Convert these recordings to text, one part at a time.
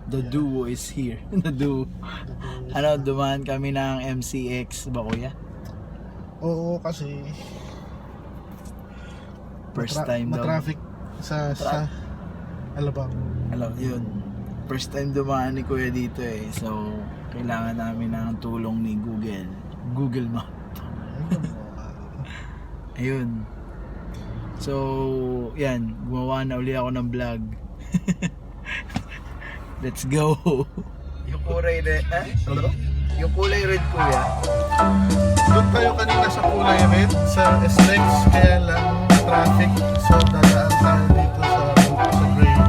The duo is here. The duo. Ano, dumaan kami ng MCX ba kuya? Oo, kasi First time daw. matraffic sa Alabang. Alam yun. First time dumaan ni kuya dito eh. So, kailangan namin ng tulong ni Google Map. Ayun. So, yan. Gumawa na uli ako ng vlog. Let's go. Yung kulay red, yung kulay red kuya. Doon tayo kanina sa kulay red sa SLEX, kaya lang traffic. So dadaan tayo dito sa gray.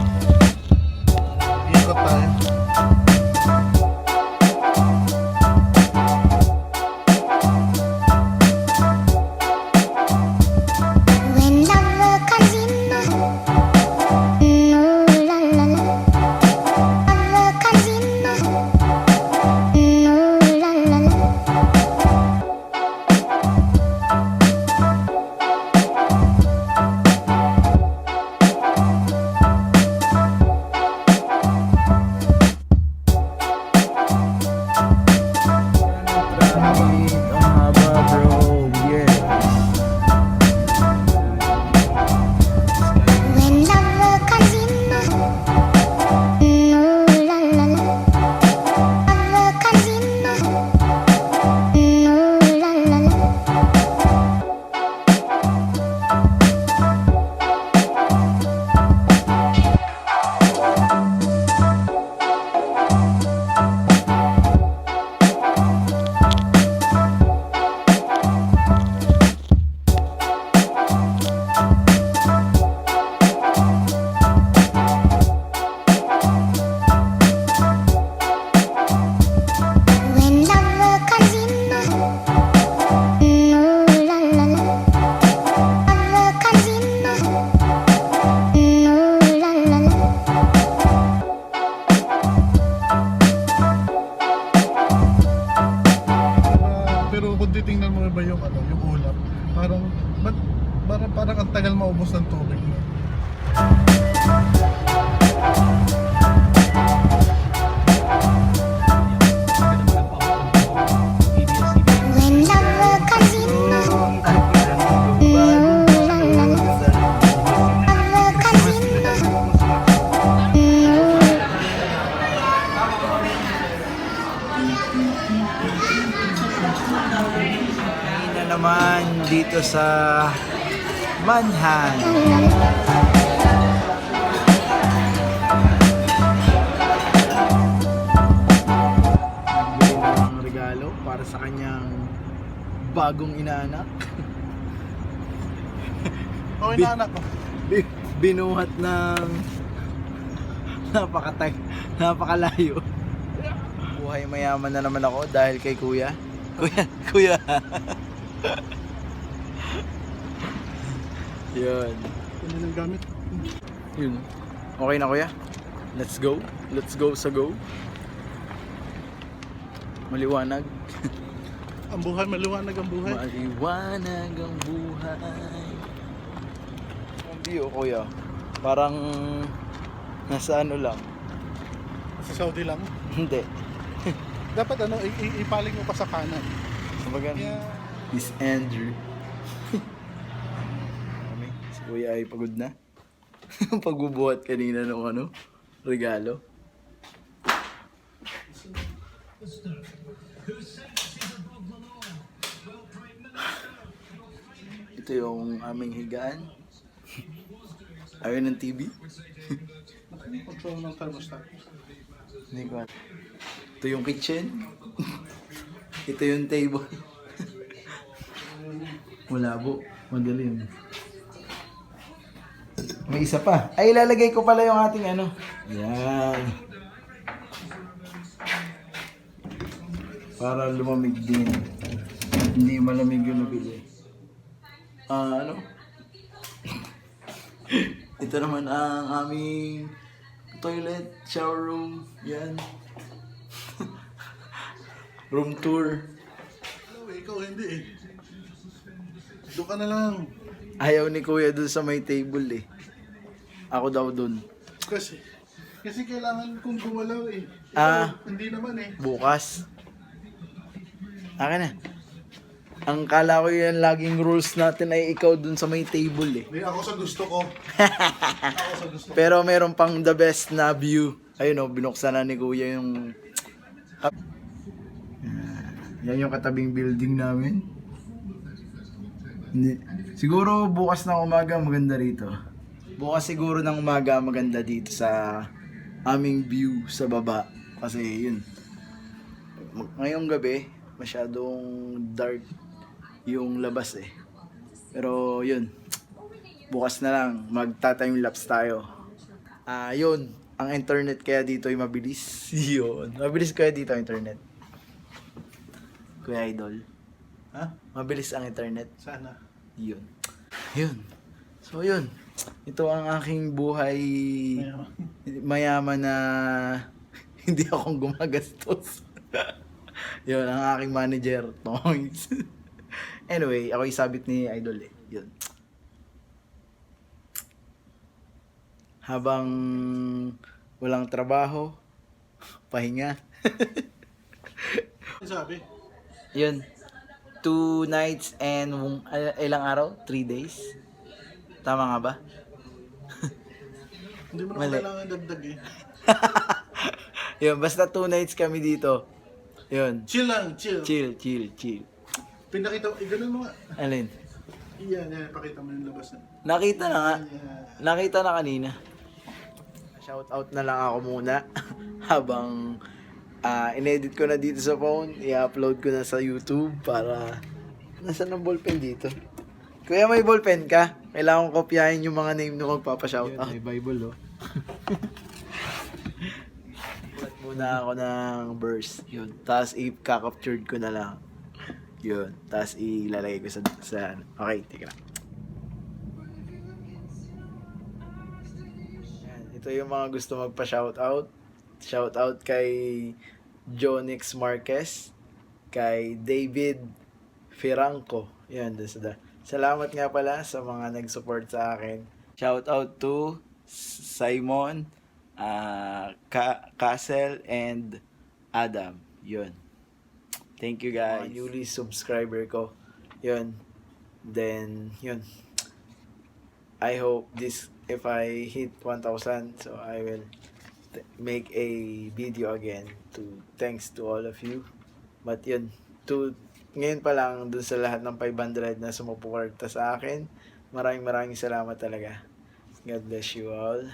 Ikot tayo. Titingnan mo ba yung yung ulap? Parang ang tagal maubos ng tubig. Naman dito sa Manhan. Nagbili ng regalo para sa kanyang bagong inaanak. Oh, inaanak ko. Binuhat ng napakalayo. Buhay mayaman na naman ako dahil kay kuya. Kuya. Yun. Ano nang gamit? Yun. Okay na kuya? Let's go. Let's go sa go. Maliwanag. Ang buhay, maliwanag ang buhay. Maliwanag ang buhay. Ang view kuya. Parang nasa ano lang. Sa Saudi lang. Hindi. Dapat ipaling mo pa sa kanan. Kumbaga, Miss Andrew. Si kuya ay pagod na. Pagbubuhat kanina ng regalo. Ito yung aming higaan. Ayaw ng TV. Control ng thermostat. Hindi ko. Ito yung kitchen. Ito yung table. Malabo. Madilim. May isa pa. Ay, ilalagay ko pala yung ating Yan. Para lumamig din. Hindi malamig yung nabili. Ito naman ang aming toilet, shower room. Yan. Room tour. Ikaw hindi eh. Doon ka na lang. Ayaw ni kuya dun sa may table eh. Ako daw dun. Kasi Kasi kailangan kong gumalaw eh. Hindi naman eh. Bukas. Akin na. Ang kala ko yan laging rules natin ay ikaw dun sa may table eh. Hindi ako sa gusto ko. Ako sa gusto ko. Pero meron pang the best na view. Ayun o, binuksan na ni Kuya yung... Yan yung katabing building namin. Hindi. Siguro bukas ng umaga maganda rito. Bukas siguro ng umaga maganda dito sa aming view sa baba. Kasi yun. Ngayong gabi, masyadong dark yung labas eh. Pero yun. Bukas na lang, magta-time lapse tayo. Yun. Ang internet kaya dito ay mabilis. Yun. Mabilis kaya dito ang internet. Kuya Idol. Ha? Mabilis ang internet. Sana. Yun. Yun. So yun. Ito ang aking buhay mayaman na hindi akong gumagastos. Yun, ang aking manager, Tongs. Anyway, ako isabit ni Idol eh. Yun. Habang walang trabaho, pahinga. Ano sabi? Yun. 2 nights and ilang araw? 3 days? Tama nga ba? Hindi mo na Mali. kailangan dagdag eh. Yun, basta 2 nights kami dito. Yun. Chill lang, chill. Chill. Pinakita mo, ganun mo nga. Alin? Yan, pakita mo yung labas na. Nakita na nga. Yan. Nakita na kanina. Shout out na lang ako muna. Habang inedit ko na dito sa phone, i-upload ko na sa YouTube para... Nasaan ang ballpen dito? Kuya, may ballpen ka? Kailangan kong kopyahin yung mga name na magpapashout out. May Bible oh. Bulat muna ako ng verse. Yun. Tapos i-captured ko na lang. Yun. Tapos ilalagay ko sa okay, teka lang. Yan. Ito yung mga gusto magpa-shoutout. Shoutout kay Jonix Marquez. Kay David Firanco. Yan. Salamat nga pala sa mga nag-support sa akin. Shoutout to Simon, Castle, and Adam. Yun. Thank you guys. Mga newly subscriber ko. Yun. Then, yun. I hope if I hit 1,000, so I will make a video again thanks to all of you. But yun, ngayon pa lang dun sa lahat ng 500 na sumuporta sa akin. Maraming salamat talaga. God bless you all.